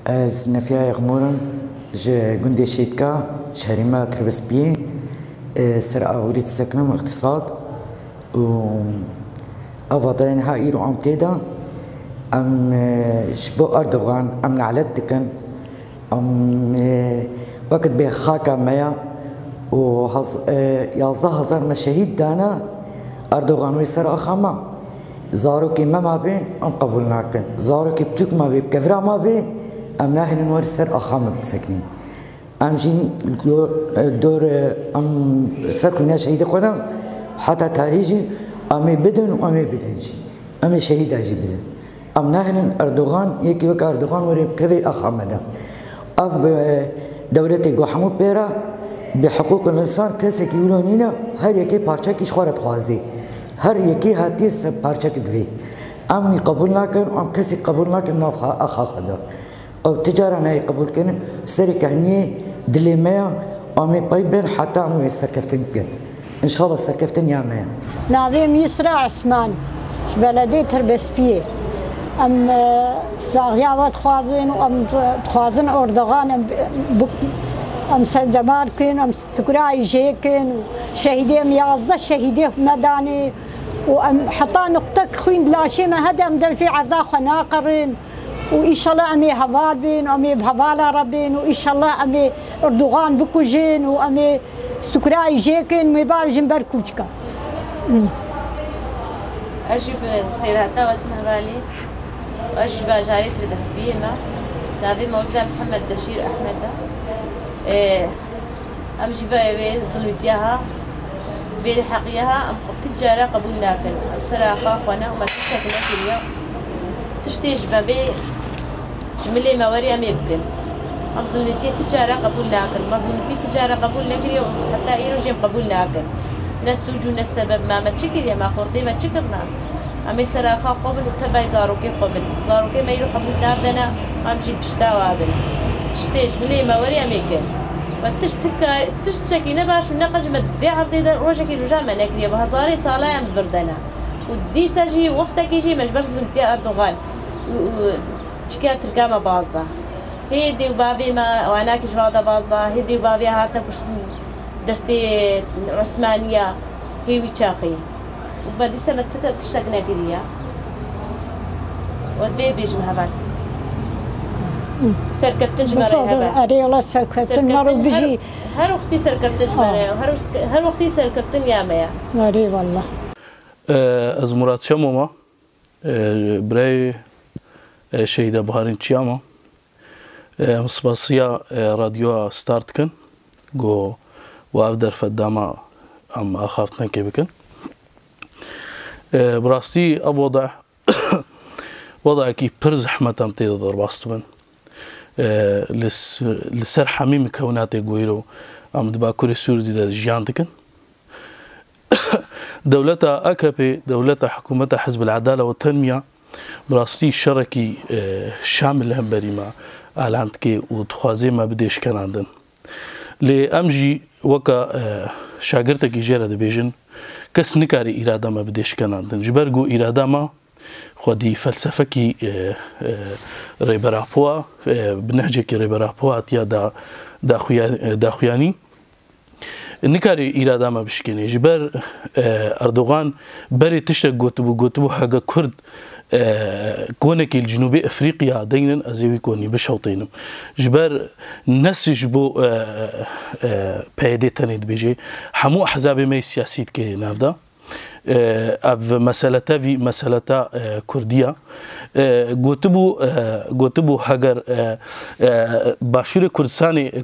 از نفیا یغمورن ج گندی شیدکا شهری ما تربسپیه سر آوریت سکنم اقتصاد و أفضل هاي رو عم تيدا أم شبو أردوغان أم نعلتكن أم وقت بخاكا ميا و يازده هزار مشاهيد دانا أردوغان ويسر أخاما زاروكي ما بي أم قبولناكن زاروكي بجوك ما بي بكفرا ما بي أم ناهل نور سر أخاما بسكنين أم جي دور أم سركنا شهيد قدم حتى تاريجي أمي بدن وأمي بدنجي أمي شهيد أجي بدن أم نهن أردوغان يكي وك أردوغان وريب كذي أخ عمدا أف دولتي قحمو بيرا بحقوق الإنسان كسي كيولونينا هر يكي بارچه كيش خورت خوازي هر يكي هاتيس بارچه كدوي أمي قبول ناكن وأم كسي قبول ناكن ناف أخ أخدا أو تجارة ناي قبول كن سري كهنية دلي ميا أمي بايبن حتى أمي سركفتن بجد إن شاء الله سركفتن يا مان. نعم يسرى عثمان بلدية تربسبية أم ساغيابات خوازن وأم خوازن أردوغان أم سجماركن أم تكراي جيكن شهيدي أم يازده شهيدي مداني وأم حتى نقطة خوين بلاشي ما هذا أم دلفي عرضا خناقرين وإن شاء الله أمي هفالبين وأمي بهفالا ربين وإن شاء الله أمي أردوغان بكوجين وأمي سكراي جيكن ميبال جنبر كوشكا. أجيب خيراتنا وتنهبالي وأجيب باجاري تربسبية ما نابي مولدا محمد بشير أحمد أمجيب ظلمتيها بين حقيها أم تجارة قبول ناكل أم سراقة أخوانا وما تشتكي ناكل تشتيج بابي جملي موري أم يبكن أم ظلمتي تجارة قبول ناكل ما ظلمتي تجارة قبول ناكل حتى إيروجيم قبول ناكل نسوجو نسبب ما تشكر يا ما خورتي ما تشكرنا أمي سراخا قبل وتبعي زاروكي قبل زاروكي ما يروح قبل دابنا أم جيب بشتا وابل تشتيج بلي ما وري أميكن تشتكي نباش ونقج ما تبيع عرضي روجك جوجا ما ناكري بهزاري صالة يم بردنا ودي ساجي وقتك يجي مجبر زلمتي أردوغان وشكات رقامة بازدا هيدي وبابي ما وعناك جوادا بازدا هيدي وبابي هاتنا كشت دستي عثمانية هي ويتشاقي وبدي سنة تشتغل نتيجة وتبي بيج مهبل سركفتن جمرة هبل أري والله سركفتن مرو بيجي هر وقتي سركفتن جمرة هر وقتي سركفتن يا ميا أري والله از مراد شموما برای شهيدة بهارين تشياما مصباصية راديو ستارت كن جو وأفدر فداما أم أخافتنا كيبكن براستي أب وضع كي برز حمتام تيدا دور باستبن لسر حميم كوناتي قويلو أم دبا كوري سوري دا جيان تكن دولة أكابي دولة حكومة حزب العدالة والتنمية براستي شركي شامل هم بريما أعلانتكي وتخوازي ما بديش كان عندن لأمجي وكا شاگردك جيرا دبيجن كس نكاري إرادة ما بديش كان عندن جبرقو إرادة ما خودي فلسفكي ريبرابوا بنهجك ريبرابوا تيا دا خوياني نكاري إرادة ما بشكني جبر أردوغان بري تشتك قوتبو حاجة كرد كونك الجنوبي افريقيا دينا ازيوي كوني بشوطينم جبر نسج بو بايدي تانيد بيجي حمو احزاب مي سياسيت كي نافدا اف مسألة كردية قوتبو هاجر باشور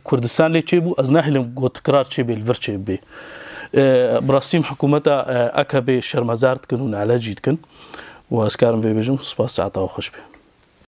كردستان لي تشيبو از ناهلم قوت قرار تشيبي الفر تشيبي براستيم حكومة أكابي شرمزارت كنون على جيد كن وأسكارم في بيجم سباس ساعة وخشبه